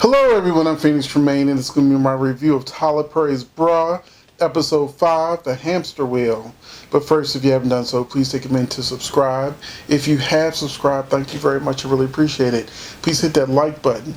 Hello everyone, I'm Phoenix Tremayne and this is going to be my review of Tyler Perry's Bra, Episode 5, The Hamster Wheel. But first, if you haven't done so, please take a minute to subscribe. If you have subscribed, thank you very much, I really appreciate it. Please hit that like button,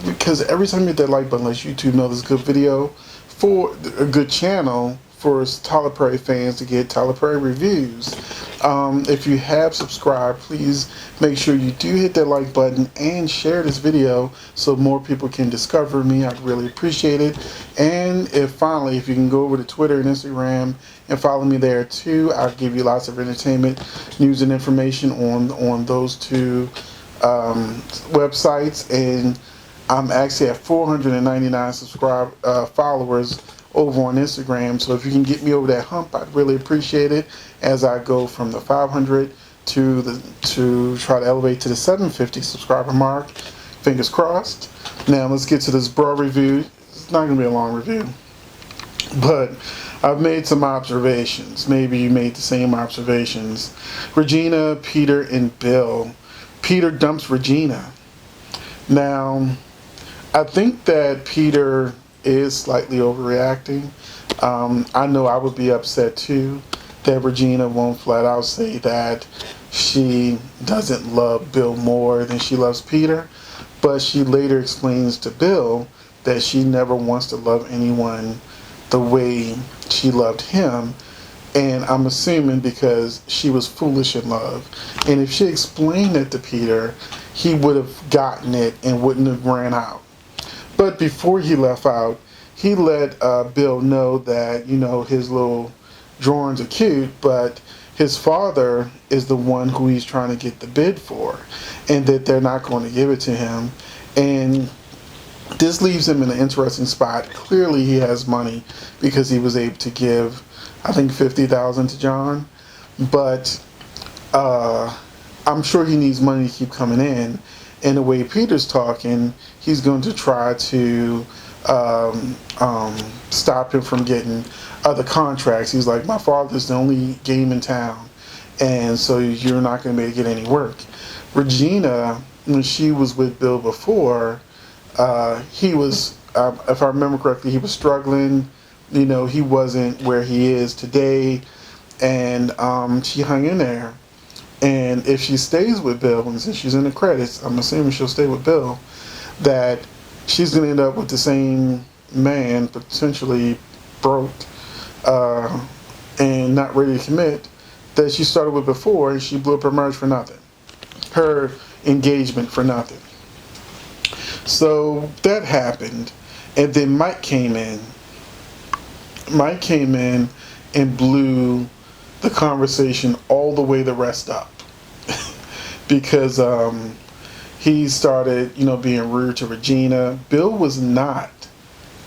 because every time you hit that like button, lets YouTube know this is a good video for a good channel for Tyler Perry fans to get Tyler Perry reviews. If you have subscribed, please make sure you do hit that like button and share this video so more people can discover me. I'd really appreciate it. And if you can go over to Twitter and Instagram and follow me there too. I'll give you lots of entertainment, news, and information on those two websites. And I'm actually at 499 followers over on Instagram, so if you can get me over that hump, I'd really appreciate it as I go from the 500 to try to elevate to the 750 subscriber mark. Fingers crossed. Now let's get to this bra review. It's not going to be a long review, but I've made some observations. Maybe you made the same observations. Regina, Peter, and Bill. Peter dumps Regina. Now, I think that Peter is slightly overreacting. I know I would be upset too that Regina won't flat out say that she doesn't love Bill more than she loves Peter, but she later explains to Bill that she never wants to love anyone the way she loved him, and I'm assuming because she was foolish in love. And if she explained it to Peter, he would have gotten it and wouldn't have ran out. But before he left out, he let Bill know that, his little drawings are cute, but his father is the one who he's trying to get the bid for, and that they're not going to give it to him. And this leaves him in an interesting spot. Clearly he has money because he was able to give, I think, $50,000 to John. But I'm sure he needs money to keep coming in. And the way Peter's talking, he's going to try to stop him from getting other contracts. He's like, my father's the only game in town, and so you're not going to be able to get any work. Regina, when she was with Bill before, he was, if I remember correctly, he was struggling. He wasn't where he is today, and she hung in there. And if she stays with Bill, and since she's in the credits, I'm assuming she'll stay with Bill, that she's going to end up with the same man, potentially broke, and not ready to commit, that she started with before, and she blew up her marriage for nothing. Her engagement for nothing. So that happened, and then Mike came in. Mike came in and blew the conversation all the way the rest up. Because he started, being rude to Regina. Bill was not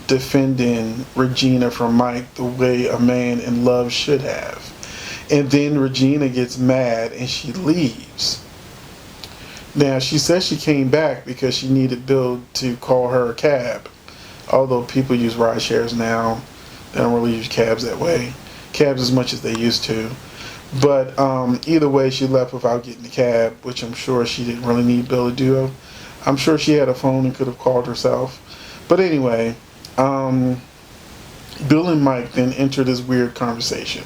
defending Regina from Mike the way a man in love should have. And then Regina gets mad and she leaves. Now, she says she came back because she needed Bill to call her a cab. Although people use ride shares now, they don't really use cabs that way. Cabs as much as they used to. But either way, she left without getting the cab, which I'm sure she didn't really need Bill to do. I'm sure she had a phone and could have called herself. But anyway, Bill and Mike then enter this weird conversation.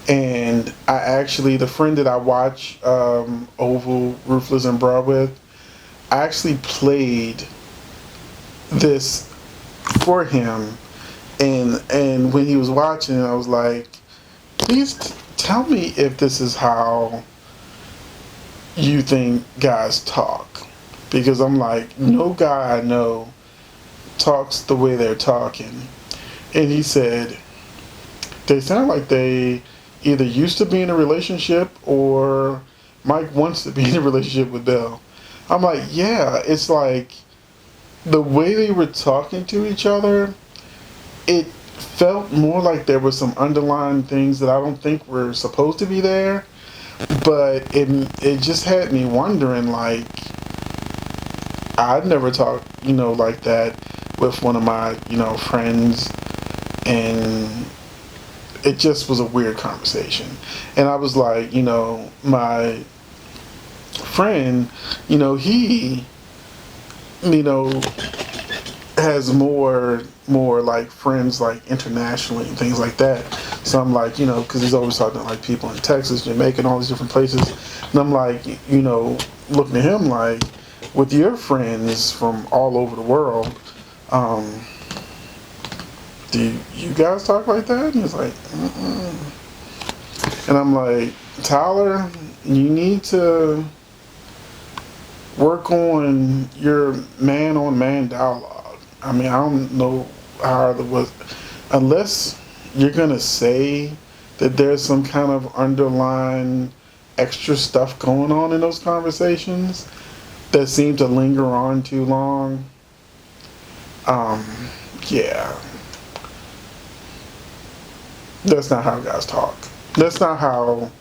And the friend that I watch Oval, Ruthless, and Bra with, I actually played this for him. And when he was watching, I was like, please tell me if this is how you think guys talk. Because I'm like, no guy I know talks the way they're talking. And he said, they sound like they either used to be in a relationship or Mike wants to be in a relationship with Bill. I'm like, yeah, it's like the way they were talking to each other, it felt more like there were some underlying things that I don't think were supposed to be there, but it just had me wondering, like, I'd never talked, like that with one of my, friends, and it just was a weird conversation. And I was like, my friend, he you know, has more like friends like internationally and things like that. So I'm like, because he's always talking to like people in Texas, Jamaica, and all these different places. And I'm like, looking at him like, with your friends from all over the world, um, do you guys talk like that? And he's like, mm-mm. And I'm like, Tyler, you need to work on your man-on-man dialogue. I mean, I don't know how it was, unless you're gonna say that there's some kind of underlying extra stuff going on in those conversations that seem to linger on too long. Um, yeah, that's not how guys talk. That's not how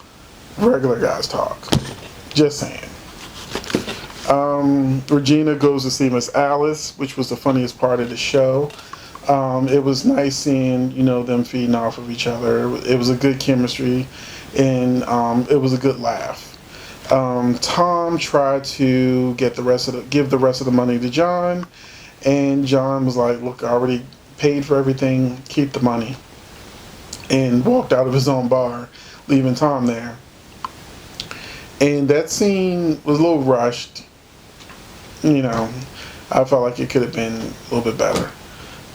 regular guys talk. Just saying. Regina goes to see Miss Alice, which was the funniest part of the show. It was nice seeing, them feeding off of each other. It was a good chemistry, and it was a good laugh. Tom tried to give the rest of the money to John, and John was like, "Look, I already paid for everything. Keep the money," and walked out of his own bar, leaving Tom there. And that scene was a little rushed. I felt like it could have been a little bit better.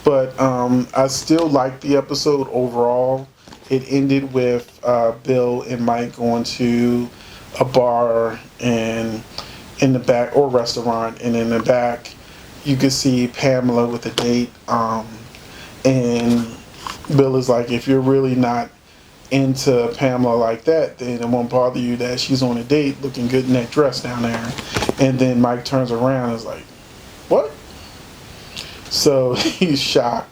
But I still liked the episode overall. It ended with Bill and Mike going to a bar and in the back, or restaurant, and in the back you could see Pamela with a date. And Bill is like, if you're really not into Pamela like that, then it won't bother you that she's on a date looking good in that dress down there. And then Mike turns around and is like, what? So he's shocked,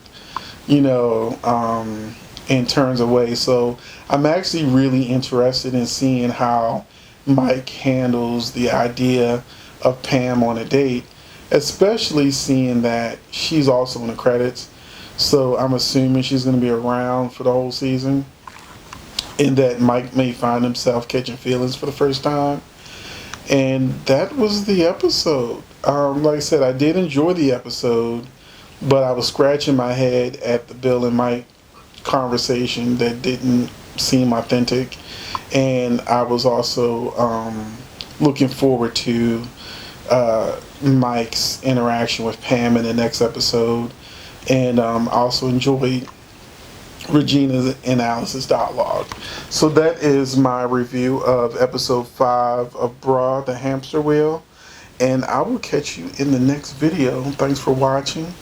and turns away. So I'm actually really interested in seeing how Mike handles the idea of Pam on a date, especially seeing that she's also in the credits. So I'm assuming she's going to be around for the whole season, and that Mike may find himself catching feelings for the first time. And that was the episode. Like I said, I did enjoy the episode, but I was scratching my head at the Bill and Mike conversation that didn't seem authentic. And I was also looking forward to Mike's interaction with Pam in the next episode. And I also enjoyed Regina's and Alice's dialogue. So that is my review of episode 5 of Bra, the Hamster Wheel. And I will catch you in the next video. Thanks for watching.